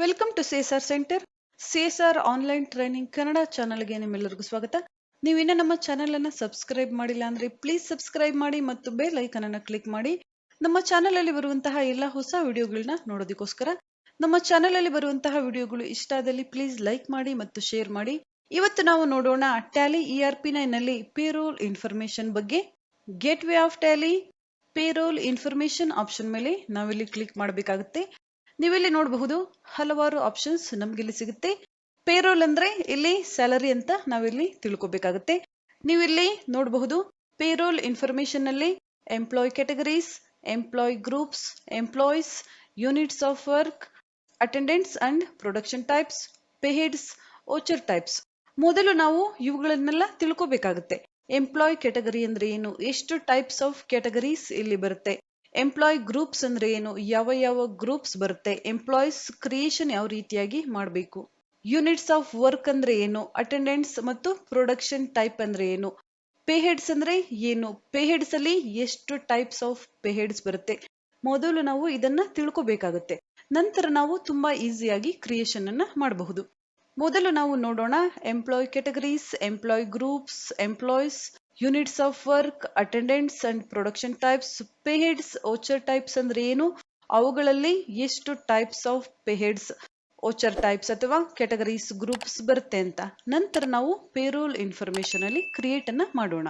Welcome to CSR center. CSR online training Kannada ಚಾನಲ್ಗೆ ನಿಮ್ಮೆಲ್ಲರಿಗೂ ಸ್ವಾಗತ. ನೀವು ಇನ್ನೂ ನಮ್ಮ ಚಾನೆಲ್ ಅನ್ನು ಸಬ್ಸ್ಕ್ರೈಬ್ ಮಾಡಿಲ್ಲ ಅಂದ್ರೆ ಪ್ಲೀಸ್ ಸಬ್ಸ್ಕ್ರೈಬ್ ಮಾಡಿ ಮತ್ತು ಬೆಲ್ ಐಕಾನ್ ಅನ್ನು ಕ್ಲಿಕ್ ಮಾಡಿ ನಮ್ಮ ಚಾನೆಲ್ ಅಲ್ಲಿ ಬರುವಂತಹ ಎಲ್ಲ ಹೊಸ ವಿಡಿಯೋಗಳನ್ನ ನೋಡೋದಕ್ಕೋಸ್ಕರ. ನಮ್ಮ ಚಾನೆಲ್ ಅಲ್ಲಿ ಬರುವಂತಹ ವಿಡಿಯೋಗಳು ಇಷ್ಟ ಆದಲ್ಲಿ ಪ್ಲೀಸ್ ಲೈಕ್ ಮಾಡಿ ಮತ್ತು ಶೇರ್ ಮಾಡಿ. ಇವತ್ತು ನಾವು ನೋಡೋಣ ಟ್ಯಾಲಿ ERP9 ನಲ್ಲಿ ಪೇರೋಲ್ ಇನ್ಫಾರ್ಮೇಶನ್ ಬಗ್ಗೆ. Gateway of Tally payroll information option ಮೇಲೆ ನಾವಿಲ್ಲಿ ಕ್ಲಿಕ್ ಮಾಡಬೇಕಾಗುತ್ತೆ. ನೀವಿಲ್ಲಿ ನೋಡಬಹುದು ಹಲವಾರು ಆಪ್ಷನ್ಸ್ ನಮ್ಗೆ ಇಲ್ಲಿ ಸಿಗುತ್ತೆ. ಪೇರೋಲ್ ಅಂದ್ರೆ ಇಲ್ಲಿ ಸ್ಯಾಲರಿ ಅಂತ ನಾವಿಲ್ಲಿ ತಿಳ್ಕೊಬೇಕಾಗುತ್ತೆ. ನೀವಿಲ್ಲಿ ನೋಡಬಹುದು ಪೇರೋಲ್ ಇನ್ಫಾರ್ಮೇಶನ್ ನಲ್ಲಿ employee categories, employee groups, employees, units of work, attendance and production types, pay heads, voucher types. ಮೊದಲು ನಾವು ಇವುಗಳನ್ನೆಲ್ಲ ತಿಳ್ಕೊಬೇಕಾಗುತ್ತೆ. ಎಂಪ್ಲಾಯ್ ಕ್ಯಾಟಗರಿ ಅಂದ್ರೆ ಏನು, ಎಷ್ಟು ಟೈಪ್ಸ್ ಆಫ್ ಕ್ಯಾಟಗರೀಸ್ ಇಲ್ಲಿ ಬರುತ್ತೆ, ಎಂಪ್ಲಾಯ್ ಗ್ರೂಪ್ಸ್ ಅಂದ್ರೆ ಏನು, ಯಾವ ಯಾವ ಗ್ರೂಪ್ಸ್ ಬರುತ್ತೆ, ಎಂಪ್ಲಾಯೀಸ್ ಕ್ರಿಯೇಷನ್ ಯಾವ ರೀತಿಯಾಗಿ ಮಾಡಬೇಕು, ಯೂನಿಟ್ಸ್ ಆಫ್ ವರ್ಕ್ ಅಂದ್ರೆ ಏನು, ಅಟೆಂಡೆನ್ಸ್ ಮತ್ತು ಪ್ರೊಡಕ್ಷನ್ ಟೈಪ್ ಅಂದ್ರೆ ಏನು, ಪೇ ಹೆಡ್ಸ್ ಅಂದ್ರೆ ಏನು, ಪೇ ಹೆಡ್ಸ್ ಅಲ್ಲಿ ಎಷ್ಟು ಟೈಪ್ಸ್ ಆಫ್ ಪೇ ಹೆಡ್ಸ್ ಬರುತ್ತೆ. ಮೊದಲು ನಾವು ಇದನ್ನ ತಿಳ್ಕೊಬೇಕಾಗುತ್ತೆ. ನಂತರ ನಾವು ತುಂಬಾ ಈಸಿಯಾಗಿ ಕ್ರಿಯೇಷನ್ ಅನ್ನ ಮಾಡಬಹುದು. ಮೊದಲು ನಾವು ನೋಡೋಣ employee categories, employee groups, employees, units of work, attendance and production types, pay heads, voucher types ಅಂದ್ರೆ ಏನು, ಅವುಗಳಲ್ಲಿ ಎಷ್ಟು types of pay heads, voucher types ಅಥವಾ ಕ್ಯಾಟಗರೀಸ್, ಗ್ರೂಪ್ಸ್ ಬರುತ್ತೆ ಅಂತ. ನಂತರ ನಾವು ಪೇರೋಲ್ ಇನ್ಫಾರ್ಮೇಶನ್ ಅಲ್ಲಿ ಕ್ರಿಯೇಟ್ ಅನ್ನ ಮಾಡೋಣ.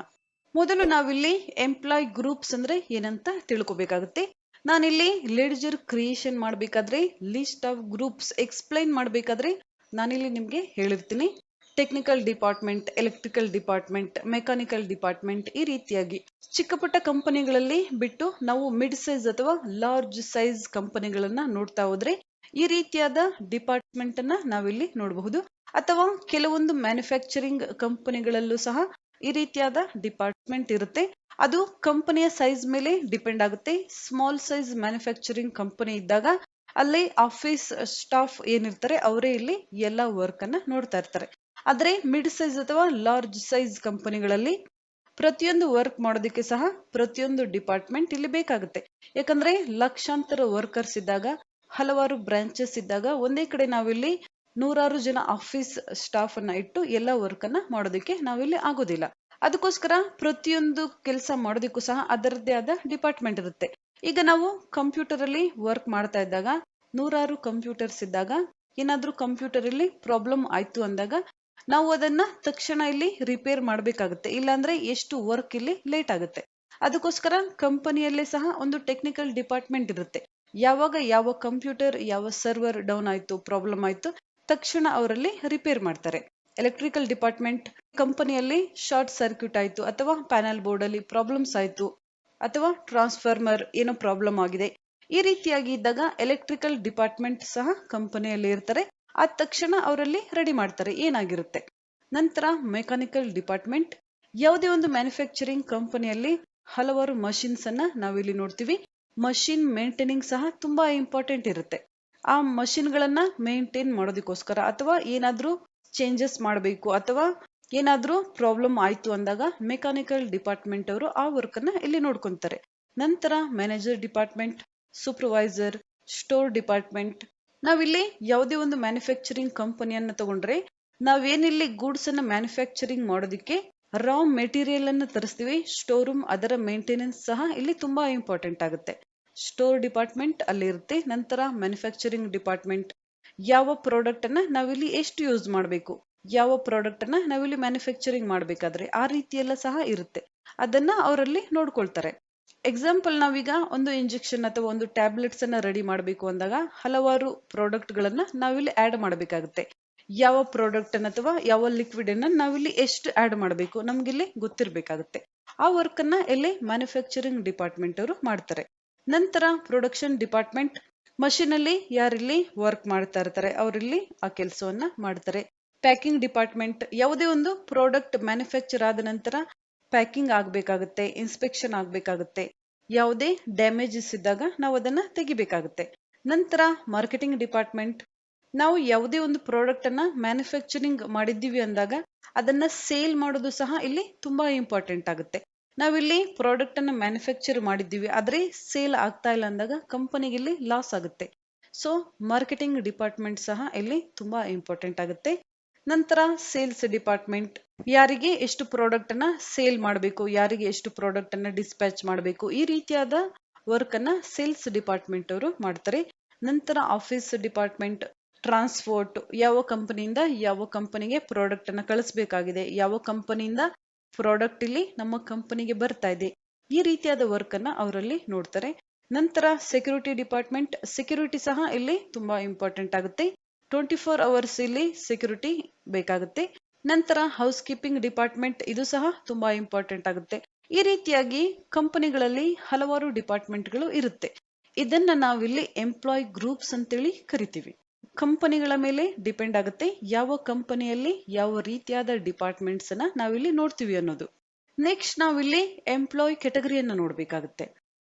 ಮೊದಲು ನಾವಿಲ್ಲಿ ಎಂಪ್ಲಾಯ್ ಗ್ರೂಪ್ಸ್ ಅಂದ್ರೆ ಏನಂತ ತಿಳ್ಕೊಬೇಕಾಗುತ್ತೆ. ನಾನಿಲ್ಲಿ ಲೆಡ್ಜರ್ ಕ್ರಿಯೇಷನ್ ಮಾಡಬೇಕಾದ್ರೆ, ಲಿಸ್ಟ್ ಆಫ್ ಗ್ರೂಪ್ಸ್ ಎಕ್ಸ್ಪ್ಲೈನ್ ಮಾಡಬೇಕಾದ್ರೆ ನಾನಿಲ್ಲಿ ನಿಮ್ಗೆ ಹೇಳಿರ್ತೀನಿ. Technical department, electrical department, mechanical department, ಈ ರೀತಿಯಾಗಿ ಚಿಕ್ಕ ಪುಟ್ಟ ಕಂಪನಿಗಳಲ್ಲಿ ಬಿಟ್ಟು ನಾವು ಮಿಡ್ ಸೈಜ್ ಅಥವಾ ಲಾರ್ಜ್ ಸೈಜ್ ಕಂಪನಿಗಳನ್ನ ನೋಡ್ತಾ ಹೋದ್ರೆ ಈ ರೀತಿಯಾದ ಡಿಪಾರ್ಟ್ಮೆಂಟ್ ಅನ್ನ ನಾವಿಲ್ಲಿ ನೋಡಬಹುದು. ಅಥವಾ ಕೆಲವೊಂದು ಮ್ಯಾನುಫ್ಯಾಕ್ಚರಿಂಗ್ ಕಂಪನಿಗಳಲ್ಲೂ ಸಹ ಈ ರೀತಿಯಾದ ಡಿಪಾರ್ಟ್ಮೆಂಟ್ ಇರುತ್ತೆ. ಅದು ಕಂಪನಿಯ ಸೈಜ್ ಮೇಲೆ ಡಿಪೆಂಡ್ ಆಗುತ್ತೆ. ಸ್ಮಾಲ್ ಸೈಜ್ ಮ್ಯಾನುಫ್ಯಾಕ್ಚರಿಂಗ್ ಕಂಪನಿ ಇದ್ದಾಗ ಅಲ್ಲಿ ಆಫೀಸ್ ಸ್ಟಾಫ್ ಏನಿರ್ತಾರೆ ಅವರೇ ಇಲ್ಲಿ ಎಲ್ಲ ವರ್ಕ್ ಅನ್ನ ನೋಡ್ತಾ ಇರ್ತಾರೆ. ಆದ್ರೆ ಮಿಡ್ ಸೈಜ್ ಅಥವಾ ಲಾರ್ಜ್ ಸೈಜ್ ಕಂಪನಿಗಳಲ್ಲಿ ಪ್ರತಿಯೊಂದು ವರ್ಕ್ ಮಾಡೋದಕ್ಕೆ ಸಹ ಪ್ರತಿಯೊಂದು ಡಿಪಾರ್ಟ್ಮೆಂಟ್ ಇಲ್ಲಿ ಬೇಕಾಗುತ್ತೆ. ಯಾಕಂದ್ರೆ ಲಕ್ಷಾಂತರ ವರ್ಕರ್ಸ್ ಇದ್ದಾಗ, ಹಲವಾರು ಬ್ರಾಂಚಸ್ ಇದ್ದಾಗ ಒಂದೇ ಕಡೆ ನಾವಿಲ್ಲಿ ನೂರಾರು ಜನ ಆಫೀಸ್ ಸ್ಟಾಫ್ ಅನ್ನ ಇಟ್ಟು ಎಲ್ಲ ವರ್ಕ್ ಅನ್ನ ಮಾಡೋದಕ್ಕೆ ನಾವಿಲ್ಲಿ ಆಗೋದಿಲ್ಲ. ಅದಕ್ಕೋಸ್ಕರ ಪ್ರತಿಯೊಂದು ಕೆಲಸ ಮಾಡೋದಕ್ಕೂ ಸಹ ಅದರದ್ದೇ ಆದ ಡಿಪಾರ್ಟ್ಮೆಂಟ್ ಇರುತ್ತೆ. ಈಗ ನಾವು ಕಂಪ್ಯೂಟರ್ ಅಲ್ಲಿ ವರ್ಕ್ ಮಾಡ್ತಾ ಇದ್ದಾಗ ನೂರಾರು ಕಂಪ್ಯೂಟರ್ಸ್ ಇದ್ದಾಗ ಏನಾದ್ರೂ ಕಂಪ್ಯೂಟರ್ ಅಲ್ಲಿ ಪ್ರಾಬ್ಲಮ್ ಆಯ್ತು ಅಂದಾಗ ನಾವು ಅದನ್ನ ತಕ್ಷಣ ಇಲ್ಲಿ ರಿಪೇರ್ ಮಾಡಬೇಕಾಗುತ್ತೆ. ಇಲ್ಲಾಂದ್ರೆ ಎಷ್ಟು ವರ್ಕ್ ಇಲ್ಲಿ ಲೇಟ್ ಆಗುತ್ತೆ. ಅದಕ್ಕೋಸ್ಕರ ಕಂಪನಿಯಲ್ಲೇ ಸಹ ಒಂದು ಟೆಕ್ನಿಕಲ್ ಡಿಪಾರ್ಟ್ಮೆಂಟ್ ಇರುತ್ತೆ. ಯಾವಾಗ ಯಾವ ಕಂಪ್ಯೂಟರ್, ಯಾವ ಸರ್ವರ್ ಡೌನ್ ಆಯ್ತು, ಪ್ರಾಬ್ಲಮ್ ಆಯ್ತು, ತಕ್ಷಣ ಅವರಲ್ಲಿ ರಿಪೇರ್ ಮಾಡ್ತಾರೆ. ಎಲೆಕ್ಟ್ರಿಕಲ್ ಡಿಪಾರ್ಟ್ಮೆಂಟ್ ಕಂಪನಿಯಲ್ಲಿ ಶಾರ್ಟ್ ಸರ್ಕ್ಯೂಟ್ ಆಯ್ತು ಅಥವಾ ಪ್ಯಾನಲ್ ಬೋರ್ಡ್ ಅಲ್ಲಿ ಪ್ರಾಬ್ಲಮ್ಸ್ ಆಯ್ತು ಅಥವಾ ಟ್ರಾನ್ಸ್ಫಾರ್ಮರ್ ಏನೋ ಪ್ರಾಬ್ಲಮ್ ಆಗಿದೆ, ಈ ರೀತಿಯಾಗಿ ಇದ್ದಾಗ ಎಲೆಕ್ಟ್ರಿಕಲ್ ಡಿಪಾರ್ಟ್ಮೆಂಟ್ ಸಹ ಕಂಪನಿಯಲ್ಲಿ ಇರ್ತಾರೆ. ಆದ ತಕ್ಷಣ ಅವರಲ್ಲಿ ರೆಡಿ ಮಾಡ್ತಾರೆ ಏನಾಗಿರುತ್ತೆ. ನಂತರ ಮೆಕ್ಯಾನಿಕಲ್ ಡಿಪಾರ್ಟ್ಮೆಂಟ್, ಯಾವುದೇ ಒಂದು ಮ್ಯಾನುಫ್ಯಾಕ್ಚರಿಂಗ್ ಕಂಪನಿಯಲ್ಲಿ ಹಲವಾರು ಮಷಿನ್ಸ್ ಅನ್ನ ನಾವಿಲ್ಲಿ ನೋಡ್ತೀವಿ. ಮಷಿನ್ ಮೇಂಟೈನಿಂಗ್ ಸಹ ತುಂಬಾ ಇಂಪಾರ್ಟೆಂಟ್ ಇರುತ್ತೆ. ಆ ಮಷಿನ್ ಗಳನ್ನ ಮೇಂಟೈನ್ ಮಾಡೋದಕ್ಕೋಸ್ಕರ ಅಥವಾ ಏನಾದ್ರೂ ಚೇಂಜಸ್ ಮಾಡಬೇಕು ಅಥವಾ ಏನಾದ್ರೂ ಪ್ರಾಬ್ಲಮ್ ಆಯ್ತು ಅಂದಾಗ ಮೆಕ್ಯಾನಿಕಲ್ ಡಿಪಾರ್ಟ್ಮೆಂಟ್ ಅವರು ಆ ವರ್ಕ್ ಅನ್ನ ಇಲ್ಲಿ ನೋಡ್ಕೊಂತಾರೆ. ನಂತರ manager department, supervisor, store department. ನಾವಿಲ್ಲಿ ಯಾವುದೇ ಒಂದು ಮ್ಯಾನುಫ್ಯಾಕ್ಚರಿಂಗ್ ಕಂಪನಿಯನ್ನ ತಗೊಂಡ್ರೆ ನಾವೇನಿಲ್ಲಿ ಗೂಡ್ಸ್ ಅನ್ನ ಮ್ಯಾನುಫ್ಯಾಕ್ಚರಿಂಗ್ ಮಾಡೋದಕ್ಕೆ ರಾ ಮೆಟೀರಿಯಲ್ ಅನ್ನ ತರಿಸ್ತೀವಿ. ಸ್ಟೋರ್ ರೂಮ್, ಅದರ ಮೇಂಟೆನೆನ್ಸ್ ಸಹ ಇಲ್ಲಿ ತುಂಬಾ ಇಂಪಾರ್ಟೆಂಟ್ ಆಗುತ್ತೆ. ಸ್ಟೋರ್ ಡಿಪಾರ್ಟ್ಮೆಂಟ್ ಅಲ್ಲಿ ಇರುತ್ತೆ. ನಂತರ ಮ್ಯಾನುಫ್ಯಾಕ್ಚರಿಂಗ್ ಡಿಪಾರ್ಟ್ಮೆಂಟ್, ಯಾವ ಪ್ರಾಡಕ್ಟ್ ಅನ್ನ ನಾವಿಲ್ಲಿ ಎಷ್ಟು ಯೂಸ್ ಮಾಡಬೇಕು, ಯಾವ ಪ್ರಾಡಕ್ಟ್ ಅನ್ನ ನಾವಿಲ್ಲಿ ಮ್ಯಾನುಫ್ಯಾಕ್ಚರಿಂಗ್ ಮಾಡ್ಬೇಕಾದ್ರೆ ಆ ರೀತಿ ಎಲ್ಲ ಸಹ ಇರುತ್ತೆ. ಅದನ್ನ ಅವರಲ್ಲಿ ನೋಡ್ಕೊಳ್ತಾರೆ. ಎಕ್ಸಾಂಪಲ್, ನಾವೀಗ ಒಂದು ಇಂಜೆಕ್ಷನ್ ಅಥವಾ ಒಂದು ಟ್ಯಾಬ್ಲೆಟ್ಸ್ ಅನ್ನ ರೆಡಿ ಮಾಡಬೇಕು ಅಂದಾಗ ಹಲವಾರು ಪ್ರಾಡಕ್ಟ್ ಗಳನ್ನ ನಾವಿಲ್ಲಿ ಆಡ್ ಮಾಡಬೇಕಾಗುತ್ತೆ. ಯಾವ ಪ್ರಾಡಕ್ಟ್ ಅನ್ನ ಅಥವಾ ಯಾವ ಲಿಕ್ವಿಡ್ ಅನ್ನ ನಾವಿಲ್ಲಿ ಎಷ್ಟು ಆಡ್ ಮಾಡಬೇಕು ನಮ್ಗಿಲ್ಲಿ ಗೊತ್ತಿರ್ಬೇಕಾಗುತ್ತೆ. ಆ ವರ್ಕ್ ಅನ್ನ ಇಲ್ಲಿ ಮ್ಯಾನುಫ್ಯಾಕ್ಚರಿಂಗ್ ಡಿಪಾರ್ಟ್ಮೆಂಟ್ ಅವರು ಮಾಡ್ತಾರೆ. ನಂತರ ಪ್ರೊಡಕ್ಷನ್ ಡಿಪಾರ್ಟ್ಮೆಂಟ್, ಮಷೀನ್ ಅಲ್ಲಿ ಯಾರಿಲ್ಲಿ ವರ್ಕ್ ಮಾಡ್ತಾ ಇರ್ತಾರೆ ಅವರಿಲ್ಲಿ ಆ ಕೆಲಸವನ್ನ ಮಾಡ್ತಾರೆ. ಪ್ಯಾಕಿಂಗ್ ಡಿಪಾರ್ಟ್ಮೆಂಟ್, ಯಾವುದೇ ಒಂದು ಪ್ರಾಡಕ್ಟ್ ಮ್ಯಾನುಫ್ಯಾಕ್ಚರ್ ಆದ ನಂತರ ಪ್ಯಾಕಿಂಗ್ ಆಗ್ಬೇಕಾಗುತ್ತೆ, ಇನ್ಸ್ಪೆಕ್ಷನ್ ಆಗ್ಬೇಕಾಗುತ್ತೆ. ಯಾವುದೇ ಡ್ಯಾಮೇಜಸ್ ಇದ್ದಾಗ ನಾವು ಅದನ್ನ ತೆಗಿಬೇಕಾಗುತ್ತೆ. ನಂತರ ಮಾರ್ಕೆಟಿಂಗ್ ಡಿಪಾರ್ಟ್ಮೆಂಟ್, ನಾವು ಯಾವುದೇ ಒಂದು ಪ್ರಾಡಕ್ಟ್ ಅನ್ನ ಮ್ಯಾನುಫ್ಯಾಕ್ಚರಿಂಗ್ ಮಾಡಿದ್ದೀವಿ ಅಂದಾಗ ಅದನ್ನ ಸೇಲ್ ಮಾಡೋದು ಸಹ ಇಲ್ಲಿ ತುಂಬಾ ಇಂಪಾರ್ಟೆಂಟ್ ಆಗುತ್ತೆ. ನಾವಿಲ್ಲಿ ಪ್ರಾಡಕ್ಟ್ ಅನ್ನ ಮ್ಯಾನುಫ್ಯಾಕ್ಚರ್ ಮಾಡಿದ್ದೀವಿ ಆದ್ರೆ ಸೇಲ್ ಆಗ್ತಾ ಇಲ್ಲ ಅಂದಾಗ ಕಂಪನಿಗೆ ಇಲ್ಲಿ ಲಾಸ್ ಆಗುತ್ತೆ. ಸೊ ಮಾರ್ಕೆಟಿಂಗ್ ಡಿಪಾರ್ಟ್ಮೆಂಟ್ ಸಹ ಇಲ್ಲಿ ತುಂಬಾ ಇಂಪಾರ್ಟೆಂಟ್ ಆಗುತ್ತೆ. ನಂತರ ಸೇಲ್ಸ್ ಡಿಪಾರ್ಟ್ಮೆಂಟ್, ಯಾರಿಗೆ ಎಷ್ಟು ಪ್ರಾಡಕ್ಟ್ ಅನ್ನ ಸೇಲ್ ಮಾಡಬೇಕು, ಯಾರಿಗೆ ಎಷ್ಟು ಪ್ರಾಡಕ್ಟ್ ಅನ್ನ ಡಿಸ್ಪ್ಯಾಚ್ ಮಾಡಬೇಕು, ಈ ರೀತಿಯಾದ ವರ್ಕ್ ಅನ್ನ ಸೇಲ್ಸ್ ಡಿಪಾರ್ಟ್ಮೆಂಟ್ ಅವರು ಮಾಡ್ತಾರೆ. ನಂತರ ಆಫೀಸ್ ಡಿಪಾರ್ಟ್ಮೆಂಟ್, ಟ್ರಾನ್ಸ್ಪೋರ್ಟ್, ಯಾವ ಕಂಪನಿಯಿಂದ ಯಾವ ಕಂಪನಿಗೆ ಪ್ರಾಡಕ್ಟ್ ಅನ್ನ ಕಳಿಸಬೇಕಾಗಿದೆ, ಯಾವ ಕಂಪನಿಯಿಂದ ಪ್ರಾಡಕ್ಟ್ ಇಲ್ಲಿ ನಮ್ಮ ಕಂಪನಿಗೆ ಬರ್ತಾ ಇದೆ, ಈ ರೀತಿಯಾದ ವರ್ಕ್ ಅನ್ನ ಅವರಲ್ಲಿ ನೋಡ್ತಾರೆ. ನಂತರ ಸೆಕ್ಯೂರಿಟಿ ಡಿಪಾರ್ಟ್ಮೆಂಟ್, ಸೆಕ್ಯೂರಿಟಿ ಸಹ ಇಲ್ಲಿ ತುಂಬಾ ಇಂಪಾರ್ಟೆಂಟ್ ಆಗುತ್ತೆ. 24 ಅವರ್ಸ್ ಇಲ್ಲಿ ಸೆಕ್ಯೂರಿಟಿ ಬೇಕಾಗುತ್ತೆ. ನಂತರ ಹೌಸ್ ಕೀಪಿಂಗ್ ಡಿಪಾರ್ಟ್ಮೆಂಟ್, ಇದು ಸಹ ತುಂಬಾ ಇಂಪಾರ್ಟೆಂಟ್ ಆಗುತ್ತೆ. ಈ ರೀತಿಯಾಗಿ ಕಂಪನಿಗಳಲ್ಲಿ ಹಲವಾರು ಡಿಪಾರ್ಟ್ಮೆಂಟ್ಗಳು ಇರುತ್ತೆ. ಇದನ್ನ ನಾವಿಲ್ಲಿ ಎಂಪ್ಲಾಯ್ ಗ್ರೂಪ್ಸ್ ಅಂತೇಳಿ ಕರಿತೀವಿ. ಕಂಪನಿಗಳ ಮೇಲೆ ಡಿಪೆಂಡ್ ಆಗುತ್ತೆ ಯಾವ ಕಂಪನಿಯಲ್ಲಿ ಯಾವ ರೀತಿಯಾದ ಡಿಪಾರ್ಟ್ಮೆಂಟ್ಸ್ ಅನ್ನ ನಾವಿಲ್ಲಿ ನೋಡ್ತೀವಿ ಅನ್ನೋದು. ನೆಕ್ಸ್ಟ್ ನಾವಿಲ್ಲಿ ಎಂಪ್ಲಾಯ್ ಕೆಟಗರಿಯನ್ನು ನೋಡ್ಬೇಕಾಗುತ್ತೆ.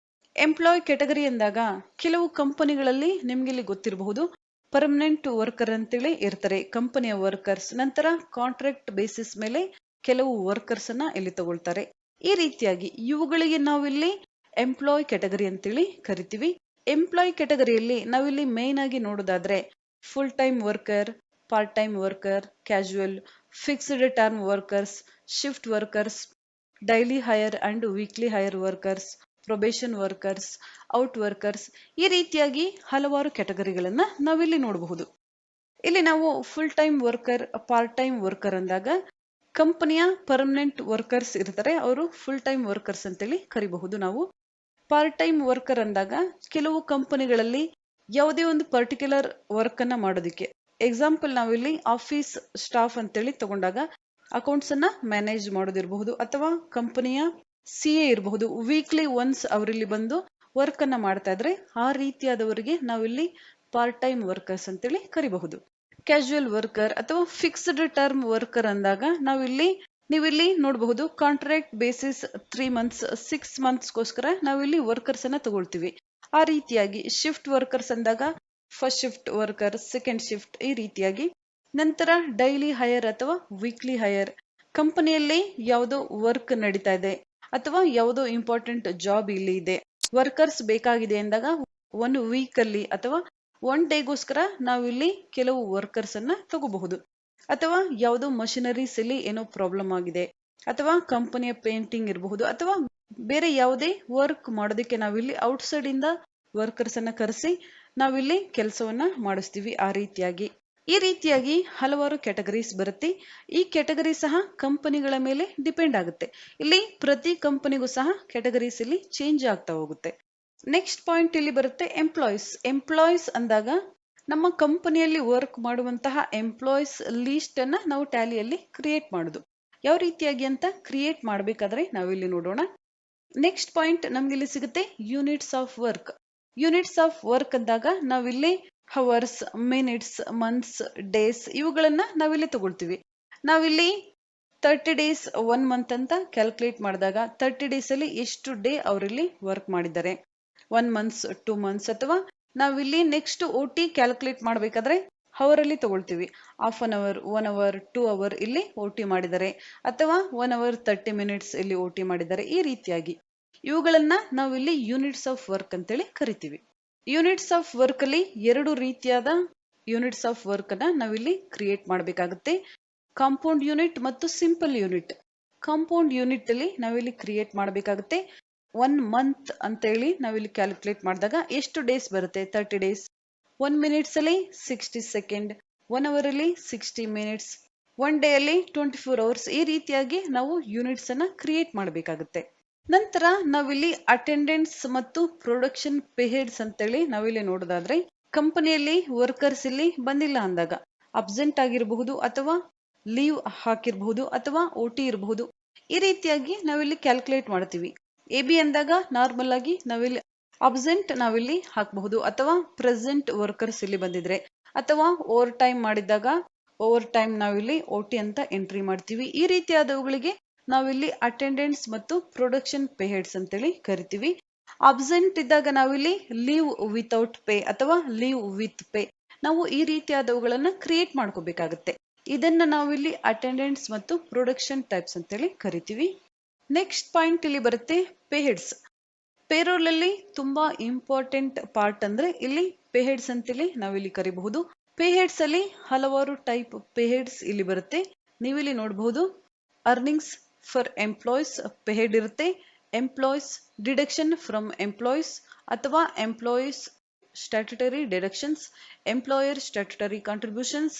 ಎಂಪ್ಲಾಯ್ ಕೆಟಗರಿ ಎಂದಾಗ ಕೆಲವು ಕಂಪನಿಗಳಲ್ಲಿ ನಿಮ್ಗೆ ಇಲ್ಲಿ ಗೊತ್ತಿರಬಹುದು, ಪರ್ಮನೆಂಟ್ ವರ್ಕರ್ ಅಂತೇಳಿ ಇರ್ತಾರೆ ಕಂಪನಿಯ ವರ್ಕರ್ಸ್. ನಂತರ ಕಾಂಟ್ರಾಕ್ಟ್ ಬೇಸಿಸ್ ಮೇಲೆ ಕೆಲವು ವರ್ಕರ್ಸ್ ಅನ್ನ ಇಲ್ಲಿ ತಗೊಳ್ತಾರೆ. ಈ ರೀತಿಯಾಗಿ ಇವುಗಳಿಗೆ ನಾವಿಲ್ಲಿ ಎಂಪ್ಲಾಯ್ ಕೆಟಗರಿ ಅಂತೇಳಿ ಕರಿತೀವಿ. ಎಂಪ್ಲಾಯ್ ಕೆಟಗರಿಯಲ್ಲಿ ನಾವಿಲ್ಲಿ ಮೇನ್ ಆಗಿ ನೋಡೋದಾದ್ರೆ full time worker, part time worker, casual, fixed term workers, shift workers, daily hire and weekly hire workers, probation workers, out workers, ಈ ರೀತಿಯಾಗಿ ಹಲವಾರು ಕೆಟಗರಿಗಳನ್ನ ನಾವಿಲ್ಲಿ ನೋಡಬಹುದು. ಇಲ್ಲಿ ನಾವು full time worker, part time worker ಅಂದಾಗ ಕಂಪನಿಯ ಪರ್ಮನೆಂಟ್ ವರ್ಕರ್ಸ್ ಇರ್ತಾರೆ, ಅವರು ಫುಲ್ ಟೈಮ್ ವರ್ಕರ್ಸ್ ಅಂತೇಳಿ ಕರಿಬಹುದು ನಾವು. ಪಾರ್ಟ್ ಟೈಮ್ ವರ್ಕರ್ ಅಂದಾಗ ಕೆಲವು ಕಂಪನಿಗಳಲ್ಲಿ ಯಾವುದೇ ಒಂದು ಪರ್ಟಿಕ್ಯುಲರ್ ವರ್ಕ್ ಅನ್ನ ಮಾಡೋದಿಕ್ಕೆ, ಎಕ್ಸಾಂಪಲ್ ನಾವಿಲ್ಲಿ ಆಫೀಸ್ ಸ್ಟಾಫ್ ಅಂತೇಳಿ ತಗೊಂಡಾಗ ಅಕೌಂಟ್ಸ್ ಅನ್ನ ಮ್ಯಾನೇಜ್ ಮಾಡೋದಿರಬಹುದು, ಅಥವಾ ಕಂಪನಿಯ CA ಇರಬಹುದು, ವೀಕ್ಲಿ ಒನ್ಸ್ ಅವರಲ್ಲಿ ಬಂದು ವರ್ಕ್ ಅನ್ನ ಮಾಡ್ತಾ ಇದ್ರೆ ಆ ರೀತಿಯಾದವರಿಗೆ ನಾವಿಲ್ಲಿ ಪಾರ್ಟ್ ಟೈಮ್ ವರ್ಕರ್ಸ್ ಅಂತೇಳಿ ಕರಿಬಹುದು. ಕ್ಯಾಶುವಲ್ ವರ್ಕರ್ ಅಥವಾ ಫಿಕ್ಸ್ಡ್ ಟರ್ಮ್ ವರ್ಕರ್ ಅಂದಾಗ ನೀವಿಲ್ಲಿ ನೋಡಬಹುದು ಕಾಂಟ್ರಾಕ್ಟ್ ಬೇಸಿಸ್ 3 ಮಂತ್ಸ್ 6 ಮಂತ್ಸ್ಗೋಸ್ಕರ ನಾವಿಲ್ಲಿ ವರ್ಕರ್ಸ್ ಅನ್ನ ತಗೊಳ್ತೀವಿ. ಆ ರೀತಿಯಾಗಿ ಶಿಫ್ಟ್ ವರ್ಕರ್ಸ್ ಅಂದಾಗ first shift worker, second shift, ಈ ರೀತಿಯಾಗಿ. ನಂತರ ಡೈಲಿ ಹೈಯರ್ ಅಥವಾ ವೀಕ್ಲಿ ಹೈಯರ್, ಕಂಪನಿಯಲ್ಲಿ ಯಾವುದೋ ವರ್ಕ್ ನಡೀತಾ ಇದೆ ಅಥವಾ ಯಾವುದೋ ಇಂಪಾರ್ಟೆಂಟ್ ಜಾಬ್ ಇಲ್ಲಿ ಇದೆ, ವರ್ಕರ್ಸ್ ಬೇಕಾಗಿದೆ ಎಂದಾಗ 1 ವೀಕ್ ಅಲ್ಲಿ ಅಥವಾ 1 ಡೇಗೋಸ್ಕರ ನಾವಿಲ್ಲಿ ಕೆಲವು ವರ್ಕರ್ಸ್ ಅನ್ನ ತಗೋಬಹುದು. ಅಥವಾ ಯಾವುದೋ ಮಷಿನರೀಸ್ ಅಲ್ಲಿ ಏನೋ ಪ್ರಾಬ್ಲಮ್ ಆಗಿದೆ, ಅಥವಾ ಕಂಪನಿಯ ಪೇಂಟಿಂಗ್ ಇರಬಹುದು, ಅಥವಾ ಬೇರೆ ಯಾವುದೇ ವರ್ಕ್ ಮಾಡೋದಕ್ಕೆ ನಾವಿಲ್ಲಿ ಔಟ್ಸೈಡ್ ಇಂದ ವರ್ಕರ್ಸ್ ಅನ್ನ ಕರೆಸಿ ನಾವಿಲ್ಲಿ ಕೆಲಸವನ್ನ ಮಾಡಿಸ್ತೀವಿ. ಈ ರೀತಿಯಾಗಿ ಹಲವಾರು ಕೆಟಗರೀಸ್ ಬರುತ್ತೆ. ಈ ಕೆಟಗರಿ ಸಹ ಕಂಪನಿಗಳ ಮೇಲೆ ಡಿಪೆಂಡ್ ಆಗುತ್ತೆ. ಇಲ್ಲಿ ಪ್ರತಿ ಕಂಪನಿಗೂ ಸಹ ಕೆಟಗರೀಸ್ ಇಲ್ಲಿ ಚೇಂಜ್ ಆಗ್ತಾ ಹೋಗುತ್ತೆ. ನೆಕ್ಸ್ಟ್ ಪಾಯಿಂಟ್ ಇಲ್ಲಿ ಬರುತ್ತೆ ಎಂಪ್ಲಾಯೀಸ್. ಎಂಪ್ಲಾಯೀಸ್ ಅಂದಾಗ ನಮ್ಮ ಕಂಪನಿಯಲ್ಲಿ ವರ್ಕ್ ಮಾಡುವಂತಹ ಎಂಪ್ಲಾಯೀಸ್ ಲೀಸ್ಟ್ ಅನ್ನ ನಾವು ಟ್ಯಾಲಿಯಲ್ಲಿ ಕ್ರಿಯೇಟ್ ಮಾಡುದು. ಯಾವ ರೀತಿಯಾಗಿ ಅಂತ ಕ್ರಿಯೇಟ್ ಮಾಡಬೇಕಾದ್ರೆ ನಾವಿಲ್ಲಿ ನೋಡೋಣ. ನೆಕ್ಸ್ಟ್ ಪಾಯಿಂಟ್ ನಮ್ಗೆ ಇಲ್ಲಿ ಸಿಗುತ್ತೆ units of work. Units of work ಅಂದಾಗ ನಾವಿಲ್ಲಿ ಹವರ್ಸ್, ಮಿನಿಟ್ಸ್, ಮಂತ್ಸ್, ಡೇಸ್ ಇವುಗಳನ್ನ ನಾವಿಲ್ಲಿ ತಗೊಳ್ತೀವಿ. ನಾವಿಲ್ಲಿ 30 ಡೇಸ್ 1 ಮಂತ್ ಅಂತ ಕ್ಯಾಲ್ಕುಲೇಟ್ ಮಾಡಿದಾಗ 30 ಡೇಸ್ ಅಲ್ಲಿ ಎಷ್ಟು ಡೇ ಅವರಲ್ಲಿ ವರ್ಕ್ ಮಾಡಿದ್ದಾರೆ, 1 ಮಂತ್ಸ್ 2 ಮಂತ್ಸ್, ಅಥವಾ ನಾವಿಲ್ಲಿ ನೆಕ್ಸ್ಟ್ OT ಕ್ಯಾಲ್ಕುಲೇಟ್ ಮಾಡಬೇಕಾದ್ರೆ ಅವರ್ ಅಲ್ಲಿ ತಗೊಳ್ತೀವಿ. Half an hour, 1 hour, 2 hour ಇಲ್ಲಿ OT ಮಾಡಿದ್ದಾರೆ, ಅಥವಾ 1 ಅವರ್ 30 ಮಿನಿಟ್ಸ್ ಇಲ್ಲಿ OT ಮಾಡಿದ್ದಾರೆ. ಈ ರೀತಿಯಾಗಿ ಇವುಗಳನ್ನ ನಾವಿಲ್ಲಿ ಯೂನಿಟ್ಸ್ ಆಫ್ ವರ್ಕ್ ಅಂತೇಳಿ ಕರಿತೀವಿ. ಯೂನಿಟ್ಸ್ ಆಫ್ ವರ್ಕ್ ಅಲ್ಲಿ 2 ರೀತಿಯಾದ ಯೂನಿಟ್ಸ್ ಆಫ್ ವರ್ಕ್ ಅನ್ನ ನಾವಿಲ್ಲಿ ಕ್ರಿಯೇಟ್ ಮಾಡಬೇಕಾಗುತ್ತೆ. ಕಾಂಪೌಂಡ್ ಯೂನಿಟ್ ಮತ್ತು ಸಿಂಪಲ್ ಯೂನಿಟ್. ಕಾಂಪೌಂಡ್ ಯೂನಿಟ್ ಅಲ್ಲಿ ನಾವಿಲ್ಲಿ ಕ್ರಿಯೇಟ್ ಮಾಡಬೇಕಾಗುತ್ತೆ. 1 ಮಂತ್ ಅಂತ ಹೇಳಿ ನಾವಿಲ್ಲಿ ಕ್ಯಾಲ್ಕುಲೇಟ್ ಮಾಡಿದಾಗ ಎಷ್ಟು ಡೇಸ್ ಬರುತ್ತೆ, 30 ಡೇಸ್. 1 ಮಿನಿಟ್ಸ್ ಅಲ್ಲಿ 60 ಸೆಕೆಂಡ್, 1 ಅವರ್ ಅಲ್ಲಿ 60 ಮಿನಿಟ್ಸ್, 1 ಡೇ ಅಲ್ಲಿ 24 ಅವರ್ಸ್. ಈ ರೀತಿಯಾಗಿ ನಾವು ಯೂನಿಟ್ಸ್ ಅನ್ನ ಕ್ರಿಯೇಟ್ ಮಾಡಬೇಕಾಗುತ್ತೆ. ನಂತರ ನಾವಿಲ್ಲಿ ಅಟೆಂಡೆನ್ಸ್ ಮತ್ತು ಪ್ರೊಡಕ್ಷನ್ ಪೇಯ್ಡ್ಸ್ ಅಂತೇಳಿ ನಾವಿಲ್ಲಿ ನೋಡೋದಾದ್ರೆ, ಕಂಪನಿಯಲ್ಲಿ ವರ್ಕರ್ಸ್ ಇಲ್ಲಿ ಬಂದಿಲ್ಲ ಅಂದಾಗ ಅಬ್ಸೆಂಟ್ ಆಗಿರಬಹುದು, ಅಥವಾ ಲೀವ್ ಹಾಕಿರಬಹುದು, ಅಥವಾ OT ಇರಬಹುದು. ಈ ರೀತಿಯಾಗಿ ನಾವಿಲ್ಲಿ ಕ್ಯಾಲ್ಕುಲೇಟ್ ಮಾಡ್ತೀವಿ. AB ಅಂದಾಗ ನಾರ್ಮಲ್ ಆಗಿ ನಾವಿಲ್ಲಿ ಅಬ್ಸೆಂಟ್ ನಾವಿಲ್ಲಿ ಹಾಕಬಹುದು, ಅಥವಾ ಪ್ರೆಸೆಂಟ್ ವರ್ಕರ್ಸ್ ಇಲ್ಲಿ ಬಂದಿದ್ರೆ, ಅಥವಾ ಓವರ್ ಟೈಮ್ ಮಾಡಿದಾಗ ಓವರ್ ಟೈಮ್ ನಾವಿಲ್ಲಿ OT ಅಂತ ಎಂಟ್ರಿ ಮಾಡ್ತೀವಿ. ಈ ರೀತಿಯಾದವುಗಳಿಗೆ ನಾವಿಲ್ಲಿ ಅಟೆಂಡೆನ್ಸ್ ಮತ್ತು ಪ್ರೊಡಕ್ಷನ್ ಪೇಯ್ಡ್ಸ್ ಅಂತೇಳಿ ಕರಿತೀವಿ. ಅಬ್ಸೆಂಟ್ ಇದ್ದಾಗ ನಾವಿಲ್ಲಿ ಲೀವ್ ವಿತೌಟ್ ಪೇ ಅಥವಾ ಲೀವ್ ವಿತ್ ಪೇ, ನಾವು ಈ ರೀತಿಯಾದವುಗಳನ್ನ ಕ್ರಿಯೇಟ್ ಮಾಡ್ಕೋಬೇಕಾಗುತ್ತೆ. ಇದನ್ನ ನಾವಿಲ್ಲಿ ಅಟೆಂಡೆನ್ಸ್ ಮತ್ತು ಪ್ರೊಡಕ್ಷನ್ ಟೈಪ್ಸ್ ಅಂತೇಳಿ ಕರಿತೀವಿ. ನೆಕ್ಸ್ಟ್ ಪಾಯಿಂಟ್ ಇಲ್ಲಿ ಬರುತ್ತೆ ಪೇಯ್ಡ್ಸ್. ಪೇರೋಲ್ ಅಲ್ಲಿ ತುಂಬಾ ಇಂಪಾರ್ಟೆಂಟ್ ಪಾರ್ಟ್ ಅಂದ್ರೆ ಇಲ್ಲಿ ಪೇ ಹೆಡ್ಸ್ ಅಂತೇಳಿ ನಾವಿಲ್ಲಿ ಕರಿಬಹುದು. ಪೇ ಹೆಡ್ಸ್ ಅಲ್ಲಿ ಹಲವಾರು ಟೈಪ್ ಪೇ ಹೆಡ್ಸ್ ಇಲ್ಲಿ ಬರುತ್ತೆ. ನೀವಿಲ್ಲಿ ನೋಡಬಹುದು earnings for employees pay head ಇರುತ್ತೆ, ಎಂಪ್ಲಾಯೀಸ್ ಡಿಡಕ್ಷನ್ ಫ್ರಮ್ ಎಂಪ್ಲಾಯೀಸ್ ಅಥವಾ employees statutory deductions, employer statutory contributions,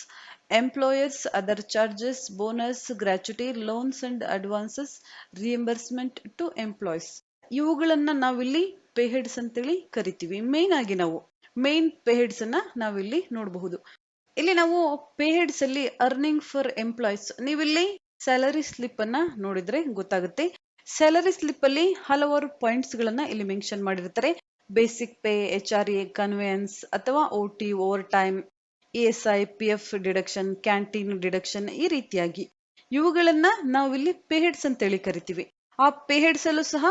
employers other charges, bonus, gratuity, loans and advances, reimbursement to employees. ಇವುಗಳನ್ನ ನಾವಿಲ್ಲಿ ಪೇ ಹೆಡ್ಸ್ ಅಂತೇಳಿ ಕರಿತೀವಿ. ಮೇನ್ ಆಗಿ ನಾವು ಮೇನ್ ಪೇ ಹೆಡ್ಸ್ ಅನ್ನ ನಾವಿಲ್ಲಿ ನೋಡಬಹುದು. ಇಲ್ಲಿ ನಾವು ಪೇ ಹೆಡ್ಸ್ ಅಲ್ಲಿ ಅರ್ನಿಂಗ್ ಫಾರ್ ಎಂಪ್ಲಾಯೀಸ್, ನೀವಿಲ್ಲಿ ಸ್ಯಾಲರಿ ಸ್ಲಿಪ್ ಅನ್ನ ನೋಡಿದ್ರೆ ಗೊತ್ತಾಗುತ್ತೆ. ಸ್ಯಾಲರಿ ಸ್ಲಿಪ್ ಅಲ್ಲಿ ಹಲವಾರು ಪಾಯಿಂಟ್ಸ್ ಗಳನ್ನ ಇಲ್ಲಿ ಮೆನ್ಷನ್ ಮಾಡಿರ್ತಾರೆ. ಬೇಸಿಕ್ ಪೇ, HRA, ಕನ್ವೆಯನ್ಸ್ ಅಥವಾ OT, over time, ESI, PF deduction, canteen deduction, ಈ ರೀತಿಯಾಗಿ ಇವುಗಳನ್ನ ನಾವಿಲ್ಲಿ ಪೇ ಹೆಡ್ಸ್ ಅಂತೇಳಿ ಕರಿತೀವಿ. ಆ ಪೇ ಹೆಡ್ಸ್ ಅಲ್ಲೂ ಸಹ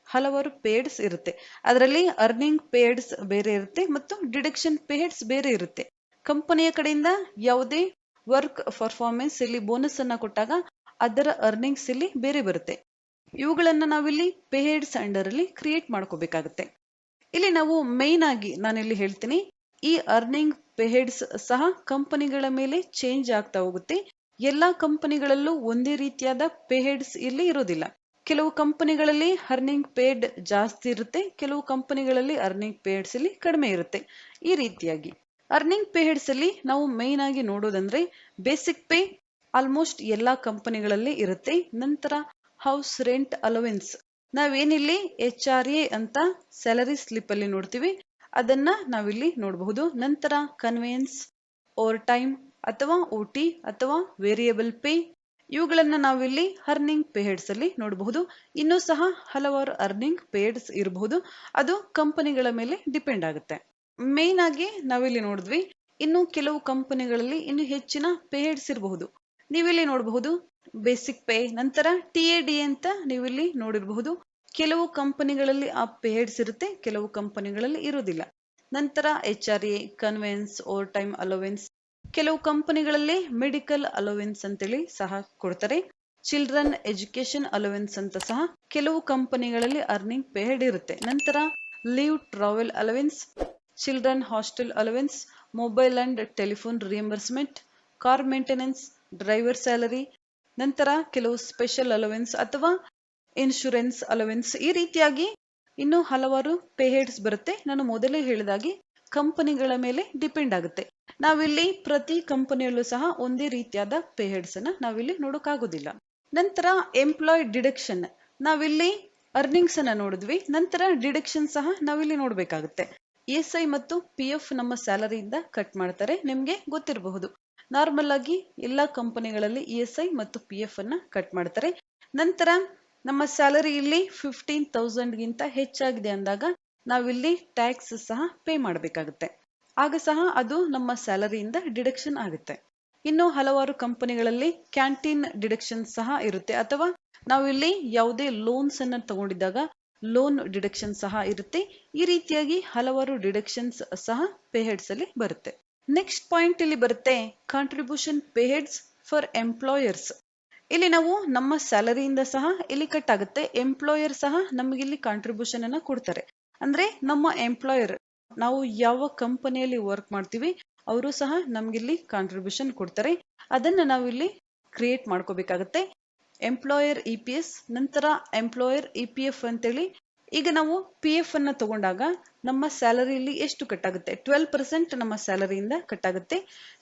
ಹಲವಾರು ಪೇ ಹೆಡ್ಸ್ ಇರುತ್ತೆ. ಅದರಲ್ಲಿ ಅರ್ನಿಂಗ್ ಪೇ ಹೆಡ್ಸ್ ಬೇರೆ ಇರುತ್ತೆ ಮತ್ತು ಡಿಡಕ್ಷನ್ ಪೇ ಹೆಡ್ಸ್ ಬೇರೆ ಇರುತ್ತೆ. ಕಂಪನಿಯ ಕಡೆಯಿಂದ ಯಾವುದೇ ವರ್ಕ್ ಪರ್ಫಾರ್ಮೆನ್ಸ್ ಇಲ್ಲಿ ಬೋನಸ್ ಅನ್ನ ಕೊಟ್ಟಾಗ ಅದರ ಅರ್ನಿಂಗ್ಸ್ ಇಲ್ಲಿ ಬೇರೆ ಬರುತ್ತೆ. ಇವುಗಳನ್ನ ನಾವಿಲ್ಲಿ ಪೇ ಹೆಡ್ಸ್ ಅಂಡರ್ ಅಲ್ಲಿ ಕ್ರಿಯೇಟ್ ಮಾಡ್ಕೋಬೇಕಾಗುತ್ತೆ. ಇಲ್ಲಿ ನಾವು ಮೇನ್ ಆಗಿ ನಾನಿಲ್ಲಿ ಹೇಳ್ತೀನಿ, ಈ ಅರ್ನಿಂಗ್ ಪೇ ಹೆಡ್ಸ್ ಸಹ ಕಂಪನಿಗಳ ಮೇಲೆ ಚೇಂಜ್ ಆಗ್ತಾ ಹೋಗುತ್ತೆ. ಎಲ್ಲಾ ಕಂಪನಿಗಳಲ್ಲೂ ಒಂದೇ ರೀತಿಯಾದ ಪೇ ಹೆಡ್ಸ್ ಇಲ್ಲಿ ಇರೋದಿಲ್ಲ. ಕೆಲವು ಕಂಪನಿಗಳಲ್ಲಿ ಅರ್ನಿಂಗ್ ಪೇಡ್ ಜಾಸ್ತಿ ಇರುತ್ತೆ, ಕೆಲವು ಕಂಪನಿಗಳಲ್ಲಿ ಅರ್ನಿಂಗ್ ಪೇ ಹೆಡ್ಸ್ ಇಲ್ಲಿ ಕಡಿಮೆ ಇರುತ್ತೆ. ಈ ರೀತಿಯಾಗಿ ಅರ್ನಿಂಗ್ ಪೇ ಹೆಡ್ಸ್ ಅಲ್ಲಿ ನಾವು ಮೇನ್ ಆಗಿ ನೋಡೋದಂದ್ರೆ ಬೇಸಿಕ್ ಪೇ ಆಲ್ಮೋಸ್ಟ್ ಎಲ್ಲಾ ಕಂಪನಿಗಳಲ್ಲಿ ಇರುತ್ತೆ. ನಂತರ ಹೌಸ್ ರೆಂಟ್ ಅಲವೆನ್ಸ್, ನಾವೇನಿಲ್ಲಿ HRA ಅಂತ ಸ್ಯಾಲರಿ ಸ್ಲಿಪ್ ಅಲ್ಲಿ ನೋಡ್ತೀವಿ, ಅದನ್ನ ನಾವಿಲ್ಲಿ ನೋಡಬಹುದು. ನಂತರ ಕನ್ವೆಯನ್ಸ್, ಓವರ್ ಟೈಮ್ ಅಥವಾ OT ಅಥವಾ ವೇರಿಯಬಲ್ ಪೇ, ಇವುಗಳನ್ನ ನಾವಿಲ್ಲಿ ಅರ್ನಿಂಗ್ ಪೇ ಹೆಡ್ಸ್ ಅಲ್ಲಿ ನೋಡಬಹುದು. ಇನ್ನೂ ಸಹ ಹಲವಾರು ಅರ್ನಿಂಗ್ ಪೇ ಹೆಡ್ಸ್ ಇರಬಹುದು, ಅದು ಕಂಪನಿಗಳ ಮೇಲೆ ಡಿಪೆಂಡ್ ಆಗುತ್ತೆ. ಮೇನ್ ಆಗಿ ನಾವಿಲ್ಲಿ ನೋಡಿದ್ವಿ. ಇನ್ನು ಕೆಲವು ಕಂಪನಿಗಳಲ್ಲಿ ಇನ್ನು ಹೆಚ್ಚಿನ ಪೇ ಹೆಡ್ಸ್ ಇರಬಹುದು. ನೀವಿಲ್ಲಿ ನೋಡಬಹುದು ಬೇಸಿಕ್ ಪೇ, ನಂತರ TAD ಅಂತ ನೀವಿಲ್ಲಿ ನೋಡಿರಬಹುದು. ಕೆಲವು ಕಂಪನಿಗಳಲ್ಲಿ ಆ ಪೇ ಹೆಡ್ಸ್ ಇರುತ್ತೆ, ಕೆಲವು ಕಂಪನಿಗಳಲ್ಲಿ ಇರುವುದಿಲ್ಲ. ನಂತರ HRA, conveyance, over time allowance, ಕೆಲವು ಕಂಪನಿಗಳಲ್ಲಿ ಮೆಡಿಕಲ್ ಅಲೋವೆನ್ಸ್ ಅಂತೇಳಿ ಸಹ ಕೊಡ್ತಾರೆ. ಚಿಲ್ಡ್ರನ್ ಎಜುಕೇಶನ್ ಅಲೋವೆನ್ಸ್ ಅಂತ ಸಹ ಕೆಲವು ಕಂಪನಿಗಳಲ್ಲಿ ಅರ್ನಿಂಗ್ ಪೇ ಹೆಡ್ ಇರುತ್ತೆ. ನಂತರ leave travel allowance, children hostel allowance, mobile and telephone reimbursement, car maintenance, driver salary, ನಂತರ ಕೆಲವು ಸ್ಪೆಷಲ್ ಅಲೋವೆನ್ಸ್ ಅಥವಾ ಇನ್ಶೂರೆನ್ಸ್ ಅಲೋವೆನ್ಸ್, ಈ ರೀತಿಯಾಗಿ ಇನ್ನು ಹಲವಾರು ಪೇ ಹೆಡ್ಸ್ ಬರುತ್ತೆ. ನಾನು ಮೊದಲೇ ಹೇಳಿದಾಗೆ ಕಂಪನಿಗಳ ಮೇಲೆ ಡಿಪೆಂಡ್ ಆಗುತ್ತೆ. ನಾವಿಲ್ಲಿ ಪ್ರತಿ ಕಂಪನಿಯಲ್ಲೂ ಸಹ ಒಂದೇ ರೀತಿಯಾದ ಪೇ ಹೆಡ್ಸ್ ಅನ್ನ ನಾವಿಲ್ಲಿ ನೋಡೋಕ್ಕಾಗೋದಿಲ್ಲ. ನಂತರ ಎಂಪ್ಲಾಯ್ ಡಿಡಕ್ಷನ್, ನಾವಿಲ್ಲಿ ಅರ್ನಿಂಗ್ಸ್ ಅನ್ನ ನೋಡಿದ್ವಿ, ನಂತರ ಡಿಡಕ್ಷನ್ ಸಹ ನಾವಿಲ್ಲಿ ನೋಡ್ಬೇಕಾಗುತ್ತೆ. ESI ಮತ್ತು PF ನಮ್ಮ ಸ್ಯಾಲರಿಯಿಂದ ಕಟ್ ಮಾಡ್ತಾರೆ, ನಿಮ್ಗೆ ಗೊತ್ತಿರಬಹುದು. ನಾರ್ಮಲ್ ಆಗಿ ಎಲ್ಲಾ ಕಂಪನಿಗಳಲ್ಲಿ ESI ಮತ್ತು PF ಅನ್ನ ಕಟ್ ಮಾಡ್ತಾರೆ. ನಂತರ ನಮ್ಮ ಸ್ಯಾಲರಿ ಇಲ್ಲಿ 15,000 ಗಿಂತ ಹೆಚ್ಚಾಗಿದೆ ಅಂದಾಗ ನಾವಿಲ್ಲಿ ಟ್ಯಾಕ್ಸ್ ಸಹ ಪೇ ಮಾಡಬೇಕಾಗುತ್ತೆ. ಆಗ ಸಹ ಅದು ನಮ್ಮ ಸ್ಯಾಲರಿಯಿಂದ ಡಿಡಕ್ಷನ್ ಆಗುತ್ತೆ. ಇನ್ನು ಹಲವಾರು ಕಂಪನಿಗಳಲ್ಲಿ ಕ್ಯಾಂಟೀನ್ ಡಿಡಕ್ಷನ್ ಸಹ ಇರುತ್ತೆ, ಅಥವಾ ನಾವಿಲ್ಲಿ ಯಾವುದೇ ಲೋನ್ಸ್ ಅನ್ನ ತಗೊಂಡಿದ್ದಾಗ ಲೋನ್ ಡಿಡಕ್ಷನ್ ಸಹ ಇರುತ್ತೆ. ಈ ರೀತಿಯಾಗಿ ಹಲವಾರು ಡಿಡಕ್ಷನ್ಸ್ ಸಹ ಪೇ ಹೆಡ್ಸ್ ಅಲ್ಲಿ ಬರುತ್ತೆ. ನೆಕ್ಸ್ಟ್ ಪಾಯಿಂಟ್ ಇಲ್ಲಿ ಬರುತ್ತೆ contribution pay heads for employers. ಇಲ್ಲಿ ನಾವು ನಮ್ಮ ಸ್ಯಾಲರಿಯಿಂದ ಸಹ ಇಲ್ಲಿ ಕಟ್ ಆಗುತ್ತೆ. ಎಂಪ್ಲಾಯರ್ ಸಹ ನಮಗೆ ಇಲ್ಲಿ ಕಾಂಟ್ರಿಬ್ಯೂಷನ್ ಅನ್ನ ಕೊಡ್ತಾರೆ. ಅಂದ್ರೆ ನಮ್ಮ ಎಂಪ್ಲಾಯರ್, ನಾವು ಯಾವ ಕಂಪನಿಯಲ್ಲಿ ವರ್ಕ್ ಮಾಡ್ತೀವಿ ಅವರು ಸಹ ನಮ್ಗಿಲ್ಲಿ ಕಾಂಟ್ರಿಬ್ಯೂಷನ್ ಕೊಡ್ತಾರೆ. ಅದನ್ನ ನಾವಿಲ್ಲಿ ಕ್ರಿಯೇಟ್ ಮಾಡ್ಕೋಬೇಕಾಗತ್ತೆ. ಎಂಪ್ಲಾಯರ್ EPS, ನಂತರ ಎಂಪ್ಲಾಯರ್ EPF ಅಂತೇಳಿ. ಈಗ ನಾವು PF ಅನ್ನ ತಗೊಂಡಾಗ ನಮ್ಮ ಸ್ಯಾಲರಿಯಲ್ಲಿ ಎಷ್ಟು ಕಟ್ ಆಗುತ್ತೆ? 12% ನಮ್ಮ ಸ್ಯಾಲರಿಯಿಂದ ಕಟ್ ಆಗುತ್ತೆ.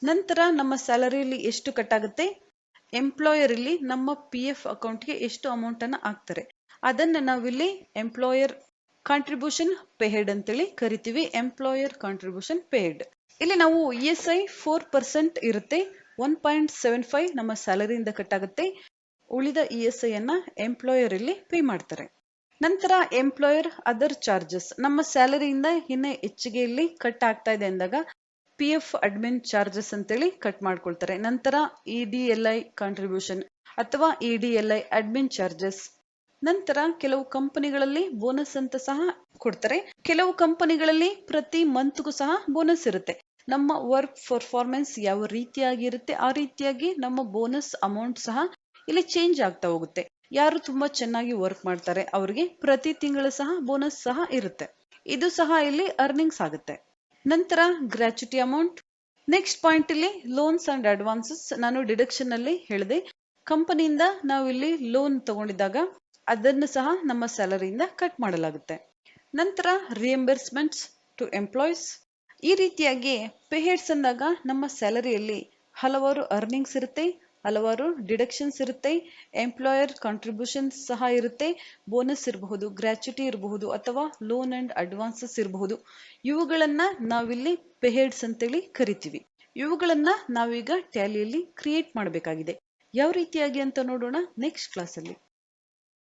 ನಂತರ ನಮ್ಮ ಸ್ಯಾಲರಿಯಲ್ಲಿ ಎಷ್ಟು ಕಟ್ ಆಗುತ್ತೆ? ಎಂಪ್ಲಾಯರ್ ಇಲ್ಲಿ ನಮ್ಮ PF ಅಕೌಂಟ್ಗೆ ಎಷ್ಟು ಅಮೌಂಟ್ ಅನ್ನ ಹಾಕ್ತಾರೆ, ಅದನ್ನ ನಾವಿಲ್ಲಿ ಎಂಪ್ಲಾಯರ್ ಕಾಂಟ್ರಿಬ್ಯೂಷನ್ ಪೇ ಹೆಡ್ ಅಂತೇಳಿ ಕರಿತೀವಿ. Employer contribution pay head. ಇಲ್ಲಿ ನಾವು ESI 4% ಇರುತ್ತೆ, 1.75 ನಮ್ಮ ಸ್ಯಾಲರಿಯಿಂದ ಕಟ್ ಆಗುತ್ತೆ. ಉಳಿದ ESI ಅನ್ನ ಎಂಪ್ಲಾಯರ್ ಇಲ್ಲಿ ಪೇ ಮಾಡ್ತಾರೆ. ನಂತರ ಎಂಪ್ಲಾಯರ್ ಅದರ್ ಚಾರ್ಜಸ್, ನಮ್ಮ ಸ್ಯಾಲರಿಯಿಂದ ಇನ್ನ ಹೆಚ್ಚಿಗೆ ಇಲ್ಲಿ ಕಟ್ ಆಗ್ತಾ ಇದೆ ಅಂದಾಗ PF ಅಡ್ಮಿನ್ ಚಾರ್ಜಸ್ ಅಂತೇಳಿ ಕಟ್ ಮಾಡ್ಕೊಳ್ತಾರೆ. ನಂತರ EDLI ಕಾಂಟ್ರಿಬ್ಯೂಷನ್ ಅಥವಾ EDLI ಅಡ್ಮಿನ್ ಚಾರ್ಜಸ್. ನಂತರ ಕೆಲವು ಕಂಪನಿಗಳಲ್ಲಿ ಬೋನಸ್ ಅಂತ ಸಹ ಕೊಡ್ತಾರೆ. ಕೆಲವು ಕಂಪನಿಗಳಲ್ಲಿ ಪ್ರತಿ ಮಂತ್ಗೂ ಸಹ ಬೋನಸ್ ಇರುತ್ತೆ. ನಮ್ಮ ವರ್ಕ್ ಪರ್ಫಾರ್ಮೆನ್ಸ್ ಯಾವ ರೀತಿಯಾಗಿ ಇರುತ್ತೆ ಆ ರೀತಿಯಾಗಿ ನಮ್ಮ ಬೋನಸ್ ಅಮೌಂಟ್ ಸಹ ಇಲ್ಲಿ ಚೇಂಜ್ ಆಗ್ತಾ ಹೋಗುತ್ತೆ. ಯಾರು ತುಂಬಾ ಚೆನ್ನಾಗಿ ವರ್ಕ್ ಮಾಡ್ತಾರೆ ಅವರಿಗೆ ಪ್ರತಿ ತಿಂಗಳು ಸಹ ಬೋನಸ್ ಸಹ ಇರುತ್ತೆ. ಇದು ಸಹ ಇಲ್ಲಿ ಅರ್ನಿಂಗ್ಸ್ ಆಗುತ್ತೆ. ನಂತರ ಗ್ರಾಚ್ಯುಟಿ ಅಮೌಂಟ್. ನೆಕ್ಸ್ಟ್ ಪಾಯಿಂಟ್ ಇಲ್ಲಿ ಲೋನ್ಸ್ ಅಂಡ್ ಅಡ್ವಾನ್ಸಸ್. ನಾನು ಡಿಡಕ್ಷನ್ ಅಲ್ಲಿ ಹೇಳಿದೆ, ಕಂಪನಿಯಿಂದ ನಾವು ಇಲ್ಲಿ ಲೋನ್ ತಗೊಂಡಿದ್ದಾಗ ಅದನ್ನು ಸಹ ನಮ್ಮ ಸ್ಯಾಲರಿಯಿಂದ ಕಟ್ ಮಾಡಲಾಗುತ್ತೆ. ನಂತರ ರಿಯಂಬರ್ಸ್ಮೆಂಟ್ಸ್ ಟು ಎಂಪ್ಲಾಯೀಸ್. ಈ ರೀತಿಯಾಗಿ ಪೇ ಹೆಡ್ಸ್ ಅಂದಾಗ ನಮ್ಮ ಸ್ಯಾಲರಿಯಲ್ಲಿ ಹಲವಾರು ಅರ್ನಿಂಗ್ಸ್ ಇರುತ್ತೆ, ಹಲವಾರು ಡಿಡಕ್ಷನ್ಸ್ ಇರುತ್ತೆ, ಎಂಪ್ಲಾಯರ್ ಕಾಂಟ್ರಿಬ್ಯೂಷನ್ಸ್ ಸಹ ಇರುತ್ತೆ, ಬೋನಸ್ ಇರಬಹುದು, ಗ್ರಾಚ್ಯುಟಿ ಇರಬಹುದು, ಅಥವಾ ಲೋನ್ ಅಂಡ್ ಅಡ್ವಾನ್ಸಸ್ ಇರಬಹುದು. ಇವುಗಳನ್ನ ನಾವಿಲ್ಲಿ ಪೇ ಹೆಡ್ಸ್ ಅಂತೇಳಿ ಕರಿತೀವಿ. ಇವುಗಳನ್ನ ನಾವೀಗ ಟ್ಯಾಲಿಯಲ್ಲಿ ಕ್ರಿಯೇಟ್ ಮಾಡಬೇಕಾಗಿದೆ. ಯಾವ ರೀತಿಯಾಗಿ ಅಂತ ನೋಡೋಣ ನೆಕ್ಸ್ಟ್ ಕ್ಲಾಸಲ್ಲಿ.